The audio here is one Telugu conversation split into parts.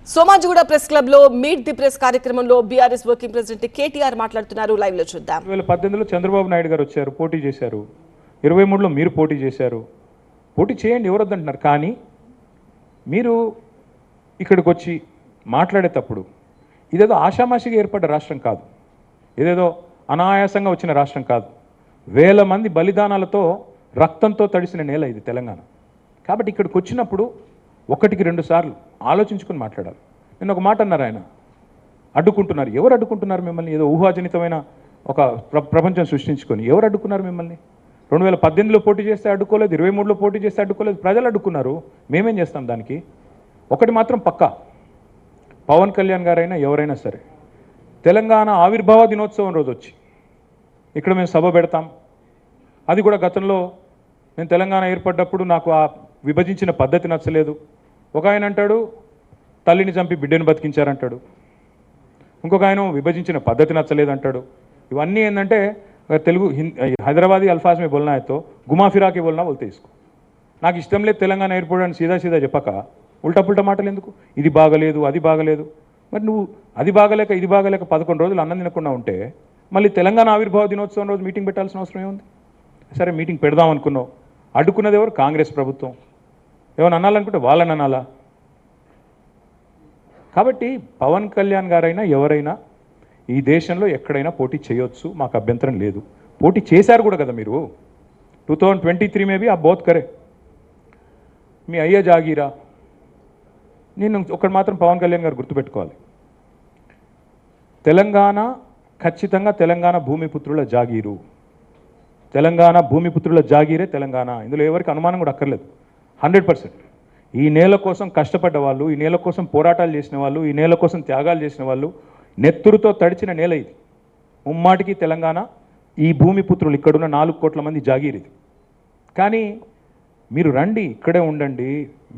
సోమాజిగూడ ప్రెస్ క్లబ్ లో మీట్ ది ప్రెస్ కార్యక్రమంలో బీఆర్ఎస్ వర్కింగ్ ప్రెసిడెంట్ కేటీఆర్ మాట్లాడుతున్నారు. లైవ్ లో చూద్దాం. 2018లో చంద్రబాబు నాయుడు గారు వచ్చారు, పోటీ చేశారు. 23లో మీరు పోటీ చేశారు. పోటీ చేయండి, ఎవరు వద్దంటున్నారు. కానీ మీరు ఇక్కడికి వచ్చి మాట్లాడేటప్పుడు ఇదేదో ఆషామాషిగా ఏర్పడ్డ రాష్ట్రం కాదు, ఇదేదో అనాయాసంగా వచ్చిన రాష్ట్రం కాదు. వేల మంది బలిదానాలతో రక్తంతో తడిసిన నేల ఇది తెలంగాణ. కాబట్టి ఇక్కడికి వచ్చినప్పుడు ఒకటికి రెండు సార్లు ఆలోచించుకొని మాట్లాడాలి. నేను ఒక మాట అన్నారు, ఆయన అడ్డుకుంటున్నారు. ఎవరు అడ్డుకుంటున్నారు మిమ్మల్ని? ఏదో ఊహాజనితమైన ఒక ప్రపంచం సృష్టించుకొని ఎవరు అడ్డుకున్నారు మిమ్మల్ని? 2018లో పోటీ చేస్తే అడ్డుకోలేదు, 23లో పోటీ చేస్తే అడ్డుకోలేదు, ప్రజలు అడ్డుకున్నారు. మేమేం చేస్తాం దానికి? ఒకటి మాత్రం పక్కా, పవన్ కళ్యాణ్ గారైనా ఎవరైనా సరే తెలంగాణ ఆవిర్భావ దినోత్సవం రోజు వచ్చి ఇక్కడ మేము సభ పెడతాం. అది కూడా గతంలో నేను తెలంగాణ ఏర్పడ్డప్పుడు నాకు ఆ విభజించిన పద్ధతి నచ్చలేదు. ఒక ఆయన అంటాడు తల్లిని చంపి బిడ్డను బతికించారంటాడు, ఇంకొక ఆయన విభజించిన పద్ధతి నచ్చలేదు అంటాడు. ఇవన్నీ ఏంటంటే తెలుగు హైదరాబాదీ అల్ఫాజ్ మే బోల్నా అయితే గుమా ఫిరాకి బోల్నా బోల్తే ఇసుకో. నాకు ఇష్టం లేదు తెలంగాణ ఏర్పడని సీదా సీదా చెప్పక ఉల్టా పుల్టా మాటలు ఎందుకు? ఇది బాగలేదు అది బాగలేదు. మరి నువ్వు అది బాగలేక ఇది బాగలేక 11 రోజులు అన్నం తినకుండా ఉంటే మళ్ళీ తెలంగాణ ఆవిర్భావ దినోత్సవం రోజు మీటింగ్ పెట్టాల్సిన అవసరం ఏముంది? సరే మీటింగ్ పెడదాం అనుకున్నావు, అడ్డుకున్నది ఎవరు? కాంగ్రెస్ ప్రభుత్వం. ఏమైనా అనాలనుకుంటే వాళ్ళని అనాలా? కాబట్టి పవన్ కళ్యాణ్ గారైనా ఎవరైనా ఈ దేశంలో ఎక్కడైనా పోటీ చేయొచ్చు, మాకు అభ్యంతరం లేదు. పోటీ చేశారు కూడా కదా మీరు. 2023 మేబీ ఆ బోత్ కరే మీ అయ్యే జాగీరా. నేను ఒకటి మాత్రం పవన్ కళ్యాణ్ గారు గుర్తుపెట్టుకోవాలి, తెలంగాణ ఖచ్చితంగా తెలంగాణ భూమిపుత్రుల జాగీరు. తెలంగాణ భూమిపుత్రుల జాగీరే తెలంగాణ. ఇందులో ఎవరికి అనుమానం కూడా అక్కర్లేదు. 100% ఈ నేల కోసం కష్టపడ్డ వాళ్ళు, ఈ నేల కోసం పోరాటాలు చేసిన వాళ్ళు, ఈ నేల కోసం త్యాగాలు చేసిన వాళ్ళు, నెత్తురుతో తడిచిన నేల ఇది. ముమ్మాటికి తెలంగాణ ఈ భూమిపుత్రులు ఇక్కడున్న 4 కోట్ల మంది జాగీర్ ఇది. కానీ మీరు రండి, ఇక్కడే ఉండండి,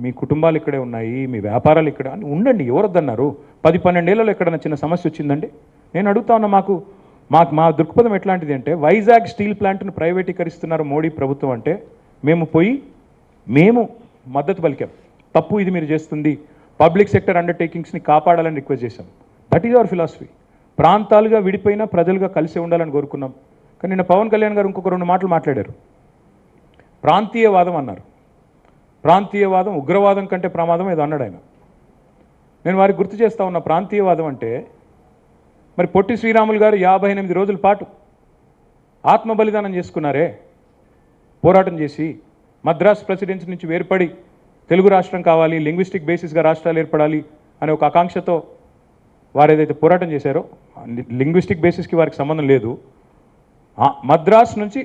మీ కుటుంబాలు ఇక్కడే ఉన్నాయి, మీ వ్యాపారాలు ఇక్కడ అని ఉండండి. ఎవరొద్దన్నారు? 10-12 ఏళ్లలో ఎక్కడైనా చిన్న సమస్య వచ్చిందండి? నేను అడుగుతా ఉన్నా. మా దృక్పథం ఎట్లాంటిది అంటే, వైజాగ్ స్టీల్ ప్లాంట్ను ప్రైవేటీకరిస్తున్నారు మోడీ ప్రభుత్వం అంటే మేము మద్దతు పలికాం. తప్పు ఇది మీరు చేస్తుంది, పబ్లిక్ సెక్టర్ అండర్టేకింగ్స్ని కాపాడాలని రిక్వెస్ట్ చేశాం. That is our philosophy. ప్రాంతాలుగా విడిపోయినా ప్రజలుగా కలిసి ఉండాలని కోరుకున్నాం. కానీ నిన్న పవన్ కళ్యాణ్ గారు ఇంకొక 2 మాటలు మాట్లాడారు. ప్రాంతీయవాదం అన్నారు. ప్రాంతీయవాదం ఉగ్రవాదం కంటే ప్రమాదం ఏదో అన్నాడు ఆయన. నేను వారికి గుర్తు చేస్తా ఉన్నా, ప్రాంతీయవాదం అంటే మరి పొట్టి శ్రీరాములు గారు 58 రోజుల పాటు ఆత్మ బలిదానం చేసుకున్నారే, పోరాటం చేసి మద్రాస్ ప్రెసిడెన్సీ నుంచి వేర్పడి తెలుగు రాష్ట్రం కావాలి, లింగ్విస్టిక్ బేసిస్గా రాష్ట్రాలు ఏర్పడాలి అనే ఒక ఆకాంక్షతో వారు ఏదైతే పోరాటం చేశారో, లింగ్విస్టిక్ బేసిస్కి వారికి సంబంధం లేదు. మద్రాస్ నుంచి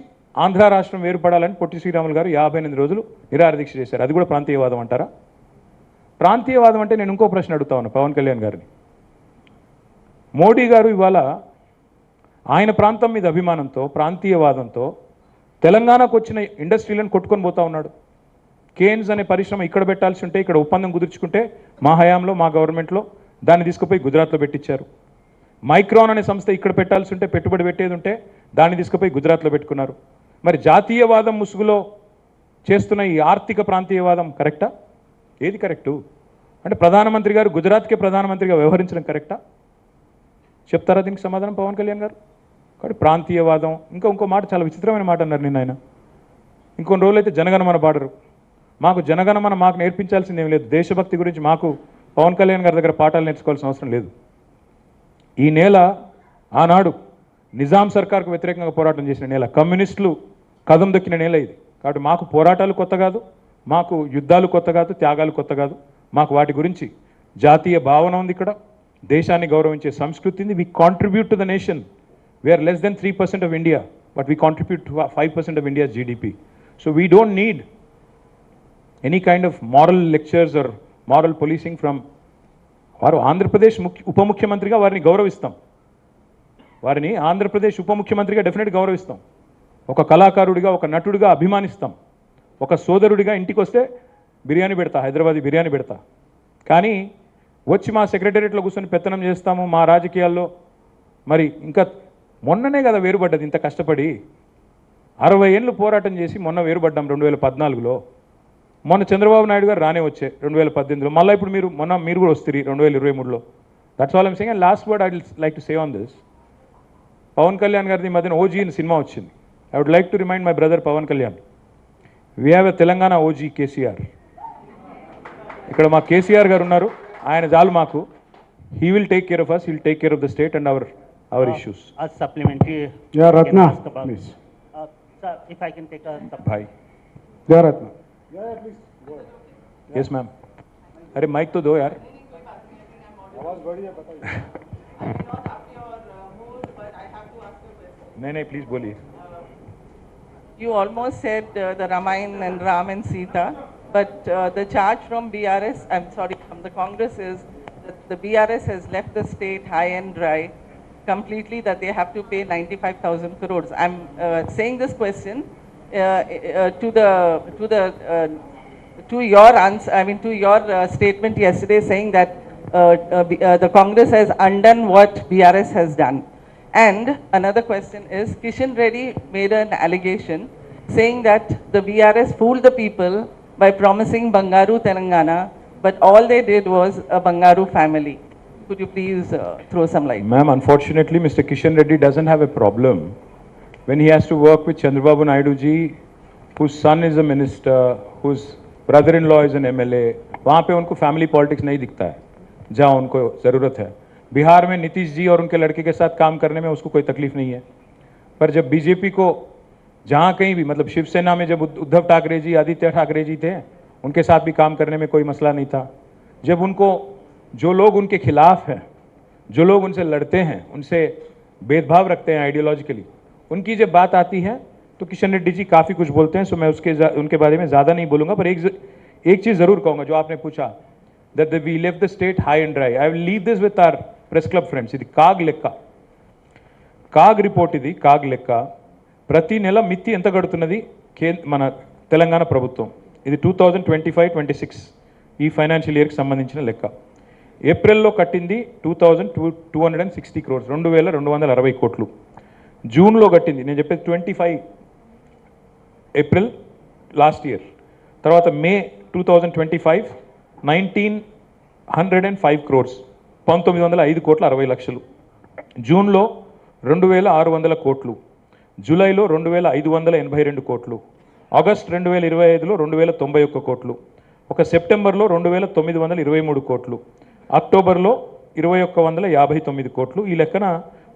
ఆంధ్ర రాష్ట్రం వేరుపడాలని పొట్టి శ్రీరాములు గారు 58 రోజులు నిరాహారదీక్ష చేశారు. అది కూడా ప్రాంతీయవాదం అంటారా? ప్రాంతీయవాదం అంటే నేను ఇంకో ప్రశ్న అడుగుతా ఉన్నా పవన్ కళ్యాణ్ గారిని. మోడీ గారు ఇవాళ ఆయన ప్రాంతం మీద అభిమానంతో, ప్రాంతీయవాదంతో తెలంగాణకు వచ్చిన ఇండస్ట్రీలను కొట్టుకొని పోతా ఉన్నాడు. కేన్స్ అనే పరిశ్రమ ఇక్కడ పెట్టాల్సి ఉంటే, ఇక్కడ ఒప్పందం కుదుర్చుకుంటే మా హయాంలో, మా గవర్నమెంట్లో దాన్ని తీసుకుపోయి గుజరాత్లో పెట్టించారు. మైక్రాన్ అనే సంస్థ ఇక్కడ పెట్టాల్సి ఉంటే, పెట్టుబడి పెట్టేది ఉంటే దాన్ని తీసుకుపోయి గుజరాత్లో పెట్టుకున్నారు. మరి జాతీయవాదం ముసుగులో చేస్తున్న ఈ ఆర్థిక ప్రాంతీయవాదం కరెక్టా? ఏది కరెక్టు? అంటే ప్రధానమంత్రి గారు గుజరాత్కే ప్రధానమంత్రిగా వ్యవహరించడం కరెక్టా? చెప్తారా దీనికి సమాధానం పవన్ కళ్యాణ్ గారు? కాబట్టి ప్రాంతీయవాదం, ఇంకో మాట చాలా విచిత్రమైన మాట అన్నారు నిన్న ఆయన. ఇంకొన్ని రోజులైతే జనగణమన పాడరు. మాకు జనగణమన మాకు నేర్పించాల్సింది ఏం లేదు. దేశభక్తి గురించి మాకు పవన్ కళ్యాణ్ గారి దగ్గర పాఠాలు నేర్చుకోవాల్సిన అవసరం లేదు. ఈ నేల ఆనాడు నిజాం సర్కార్కు వ్యతిరేకంగా పోరాటం చేసిన నేల, కమ్యూనిస్టులు కదం దొక్కిన నేల ఇది. కాబట్టి మాకు పోరాటాలు కొత్త కాదు, మాకు యుద్ధాలు కొత్త కాదు, త్యాగాలు కొత్త కాదు. మాకు వాటి గురించి జాతీయ భావన ఉంది. ఇక్కడ దేశాన్ని గౌరవించే సంస్కృతి ఉంది. వి contribute to the nation. We are less than 3% of India, but we contribute 5% of India GDP. So we don't need any kind of moral lectures are moral policing from. వారు ఆంధ్రప్రదేశ్ ఉప ముఖ్యమంత్రిగా వారిని గౌరవిస్తాం. వారిని ఆంధ్రప్రదేశ్ ఉప ముఖ్యమంత్రిగా డెఫినెట్ గౌరవిస్తాం. ఒక కళాకారుడిగా, ఒక నటుడిగా అభిమానిస్తాం. ఒక సోదరుడిగా ఇంటికి వస్తే బిర్యానీ పెడతా, హైదరాబాదీ బిర్యానీ పెడతా. కానీ వచ్చి మా సెక్రటేరియట్లో కూర్చొని పెత్తనం చేస్తాము మా రాజకీయాల్లో. మరి ఇంకా మొన్ననే కదా వేరుపడ్డది, ఇంత కష్టపడి 60 ఏళ్ళు పోరాటం చేసి మొన్న వేరుపడ్డాం 2014లో. మొన్న చంద్రబాబు నాయుడు గారు రానే వచ్చాయి 2018లో, మళ్ళీ ఇప్పుడు మీరు కూడా వస్తుంది 2023లో. That's all I'm saying. And last word I will like to say on this, Pawan Kalyan గారిది మధ్యన ఓజీ అని సినిమా వచ్చింది. I would like to remind my brother Pawan Kalyan, we have a Telangana OG KCR. ఇక్కడ మా కేసీఆర్ గారు ఉన్నారు, ఆయన చాలు మాకు. He will take care of us, he will take care of the state and our issues. A supplementary. Yeah, I can Ratna, ask about- please. Sir, if I can take a भाई Yeah, Ratna. Yes ma'am. अरे माइक तो दो यार. नहीं प्लीज बोलिए. You almost said the Ramayana and Ram and Sita, but the charge from BRS, I'm sorry, from the Congress is that the BRS has left the state high and dry completely, that they have to pay 95,000 crores. I'm saying this question to your answer, I mean to your statement yesterday saying that the Congress has undone what BRS has done. And another question is, Kishan Reddy made an allegation saying that the BRS fooled the people by promising Bangaru Telangana, but all they did was a Bangaru family. Could you please throw some light? Ma'am, unfortunately, Mr. Kishan Reddy doesn't have a problem when he has to work with Chandrababu Naidu ji, whose son is a minister, whose brother-in-law is an MLA. वहाँ पे उनको फैमिली पॉलिटिक्स नहीं दिखता है जहाँ उनको ज़रूरत है. बिहार में नीतीश जी और उनके लड़के के साथ काम करने में उसको कोई तकलीफ नहीं है, पर जब बीजेपी को जहाँ कहीं भी, मतलब शिवसेना में जब उद्धव ठाकरे जी, आदित्य ठाकरे जी थे, उनके साथ भी काम करने में कोई मसला नहीं था. जब उनको जो लोग उनके खिलाफ हैं, जो लोग उनसे लड़ते हैं, उनसे भेदभाव रखते हैं आइडियोलॉजिकली, उनकी जब बात आती है तो किशन रेड्डी जी काफ़ी कुछ बोलते हैं. सो मैं उनके बारे में ज़्यादा नहीं बोलूँगा, पर एक चीज़ ज़रूर कहूँगा जो आपने पूछा, that we left the state high and dry. I will leave this with our press club friends. ఇది కాగ్ లెక్క, కాగ్ రిపోర్ట్ ఇది, కాగ్ లెక్క. ప్రతి నెల మిత్తి ఎంత కడుతున్నది మన తెలంగాణ ప్రభుత్వం, ఇది 2025-26 ఈ ఫైనాన్షియల్ ఇయర్కి సంబంధించిన లెక్క. ఏప్రిల్లో కట్టింది 2260 crores, 2260 కోట్లు. జూన్లో కట్టింది, నేను చెప్పేది 25 ఏప్రిల్ లాస్ట్ ఇయర్. తర్వాత మే 2025 1905 crores, 1905 కోట్ల 60 లక్షలు. జూన్లో 2600 కోట్లు, జూలైలో 2582 కోట్లు, ఆగస్ట్ 2025లో 2091 కోట్లు, ఒక సెప్టెంబర్లో 2923 కోట్లు, అక్టోబర్లో 2159 కోట్లు. ఈ లెక్కన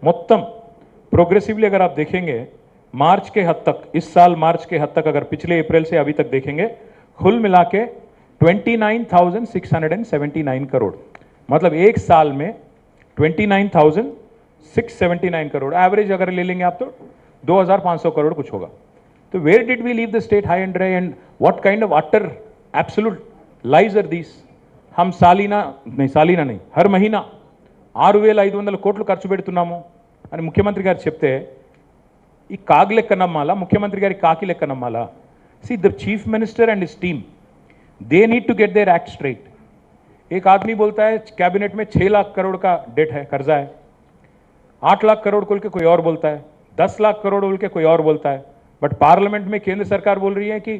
మొత్తం प्रोग्रेसिवली अगर आप देखेंगे मार्च के हद तक, इस साल मार्च के हद तक, अगर पिछले अप्रैल से अभी तक देखेंगे, कुल मिला के 29,679 करोड़, मतलब एक साल में 29,679 करोड़ एवरेज अगर ले लेंगे आप तो 2,500 करोड़ कुछ होगा. तो where did we leave the state high and dry and what kind of utter absolute lies are these. हम सालीना नहीं हर महीना 6,500 కోట్లు ఖర్చు పెడుతున్నాము అని ముఖ్యమంత్రి గారు చెప్తే ఈ కాగ్ లెక్క నమ్మాలా, ముఖ్యమంత్రి గారి కాకి లెక్క నమ్మాలా? See the chief minister and his team, they need to get their act straight. एक आदमी बोलता है कैबिनेट में 6 लाख करोड़ का डेट है, कर्जा है, 8 लाख करोड़ बोल के कोई और बोलता है, 10 लाख करोड़ बोल के कोई और बोलता है. बट पार्लियामेंट में केंद्र सरकार बोल रही है कि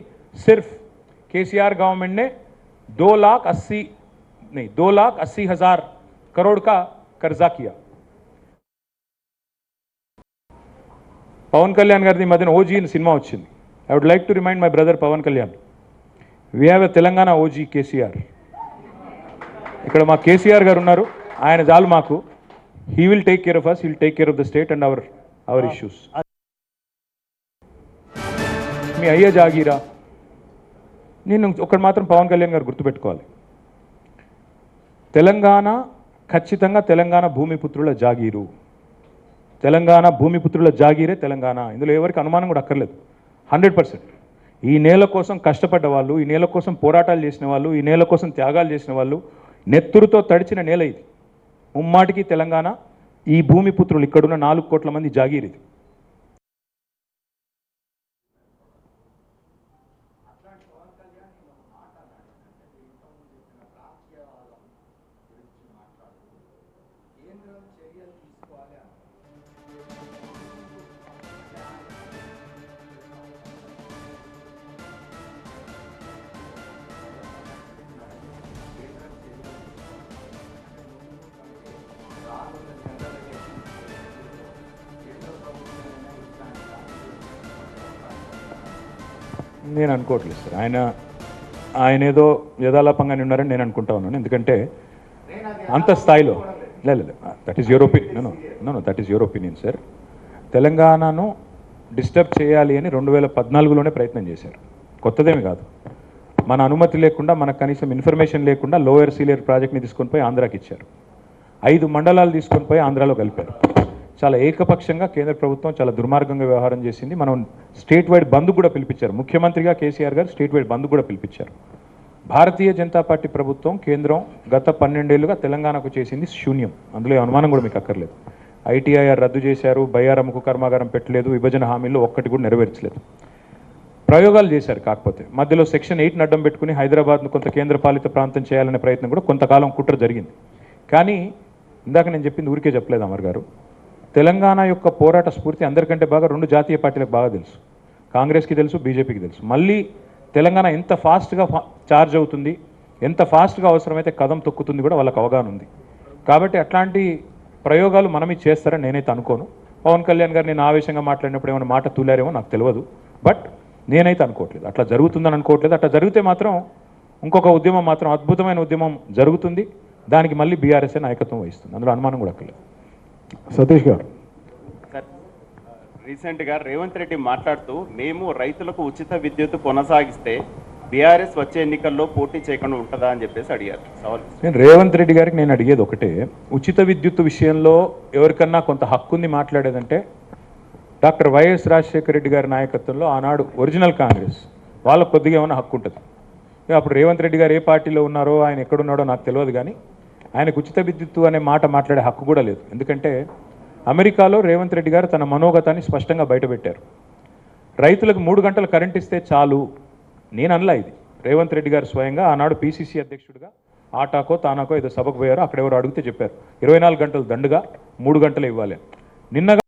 सिर्फ केसीआर गवर्नमेंट ने 2,80,000 करोड़ का कर्जा किया. పవన్ కళ్యాణ్ గారిది మధ్యన ఓజీ అని సినిమా వచ్చింది. I would like to remind my brother Pawan Kalyan, we have a Telangana OG KCR. ఇక్కడ మా కేసీఆర్ గారు ఉన్నారు, ఆయన చాలు మాకు. He will take care of us, he will take care of the state and our issues. మీ అయ్య జాగీరా. నేను ఒకటి మాత్రం పవన్ కళ్యాణ్ గారు గుర్తుపెట్టుకోవాలి, తెలంగాణ ఖచ్చితంగా తెలంగాణ భూమిపుత్రుల జాగీరు, తెలంగాణ భూమిపుత్రుల జాగీరే తెలంగాణ. ఇందులో ఎవరికి అనుమానం కూడా అక్కర్లేదు. 100% ఈ నేల కోసం కష్టపడ్డ వాళ్ళు, ఈ నేల కోసం పోరాటాలు చేసిన వాళ్ళు, ఈ నేల కోసం త్యాగాలు చేసిన వాళ్ళు, నెత్తురుతో తడిచిన నేల ఇది. ముమ్మాటికి తెలంగాణ ఈ భూమిపుత్రులు, ఇక్కడున్న 4 కోట్ల మంది జాగీర్ ఇది. నేను అనుకోవట్లేదు సార్. ఆయన ఏదో యథాలాపంగానే ఉన్నారని నేను అనుకుంటా ఉన్నాను. ఎందుకంటే అంత స్థాయిలో లేదు, that is your opinion. Know that is your opinion sir. తెలంగాణను డిస్టర్బ్ చేయాలి అని 2014లోనే ప్రయత్నం చేశారు. కొత్తదేమి కాదు. మన అనుమతి లేకుండా, మనకు కనీసం ఇన్ఫర్మేషన్ లేకుండా లోయర్ సీలియర్ ప్రాజెక్ట్ని తీసుకొని పోయి ఆంధ్రాకి ఇచ్చారు. 5 మండలాలు తీసుకొని పోయి ఆంధ్రాలో కలిపారు. చాలా ఏకపక్షంగా కేంద్ర ప్రభుత్వం చాలా దుర్మార్గంగా వ్యవహారం చేసింది. మనం స్టేట్ వైడ్ బంద్ కూడా పిలిపించారు. ముఖ్యమంత్రిగా కేసీఆర్ గారు స్టేట్ వైడ్ బంద్ కూడా పిలిపించారు. భారతీయ జనతా పార్టీ ప్రభుత్వం, కేంద్రం గత 12 ఏళ్లుగా తెలంగాణకు చేసింది శూన్యం. అందులో అనుమానం కూడా మీకు అక్కర్లేదు. ఐటీఐఆర్ రద్దు చేశారు, బయ్యారముకు కర్మాగారం పెట్టలేదు, విభజన హామీల్లో ఒక్కటి కూడా నెరవేర్చలేదు. ప్రయోగాలు చేశారు. కాకపోతే మధ్యలో సెక్షన్ 8 అడ్డం పెట్టుకుని హైదరాబాద్ను కొంత కేంద్రపాలిత ప్రాంతం చేయాలనే ప్రయత్నం కూడా కొంతకాలం కుట్ర జరిగింది. కానీ ఇందాక నేను చెప్పింది ఊరికే చెప్పలేదు అమర్ గారు. తెలంగాణ యొక్క పోరాట స్ఫూర్తి అందరికంటే బాగా 2 జాతీయ పార్టీలకు బాగా తెలుసు. కాంగ్రెస్కి తెలుసు, బీజేపీకి తెలుసు. మళ్ళీ తెలంగాణ ఎంత ఫాస్ట్గా చార్జ్ అవుతుంది, ఎంత ఫాస్ట్గా అవసరమైతే కదం తొక్కుతుంది కూడా వాళ్ళకి అవగాహన ఉంది. కాబట్టి అట్లాంటి ప్రయోగాలు మనమే చేస్తారని నేనైతే అనుకోను. పవన్ కళ్యాణ్ గారు నేను ఆవేశంగా మాట్లాడినప్పుడు ఏమైనా మాట తూలారేమో నాకు తెలియదు. బట్ నేనైతే అనుకోవట్లేదు, అట్లా జరుగుతుందని అనుకోవట్లేదు. అట్లా జరిగితే మాత్రం ఇంకొక ఉద్యమం మాత్రం అద్భుతమైన ఉద్యమం జరుగుతుంది. దానికి మళ్ళీ బీఆర్ఎస్ఏ నాయకత్వం వహిస్తుంది. అందులో అనుమానం కూడా అక్కర్లేదు. సతీష్ గారు. సార్, రీసెంట్గా రేవంత్ రెడ్డి మాట్లాడుతూ మేము రైతులకు ఉచిత విద్యుత్ కొనసాగిస్తే బీఆర్ఎస్ వచ్చే ఎన్నికల్లో పోటీ చేయకుండా ఉంటుందా అని చెప్పేసి అడిగారు. సవాల్ నేను రేవంత్ రెడ్డి గారికి నేను అడిగేది ఒకటే, ఉచిత విద్యుత్ విషయంలో ఎవరికన్నా కొంత హక్కు ఉంది మాట్లాడేదంటే డాక్టర్ వైఎస్ రాజశేఖర రెడ్డి గారి నాయకత్వంలో ఆనాడు ఒరిజినల్ కాంగ్రెస్ వాళ్ళకు కొద్దిగా ఏమైనా హక్కు ఉంటుంది. అప్పుడు రేవంత్ రెడ్డి గారు ఏ పార్టీలో ఉన్నారో, ఆయన ఎక్కడున్నాడో నాకు తెలియదు. కానీ ఆయనకు ఉచిత విద్యుత్తు అనే మాట మాట్లాడే హక్కు కూడా లేదు. ఎందుకంటే అమెరికాలో రేవంత్ రెడ్డి గారు తన మనోగతాన్ని స్పష్టంగా బయటపెట్టారు. రైతులకు 3 గంటలు కరెంట్ ఇస్తే చాలు. నేను అనలా ఇది. రేవంత్ రెడ్డి గారు స్వయంగా ఆనాడు పీసీసీ అధ్యక్షుడిగా ఆటాకో తానాకో ఏదో సభకు పోయారో అక్కడ ఎవరు అడిగితే చెప్పారు 24 గంటలు దండుగా 3 గంటలు ఇవ్వాలి. నిన్నగా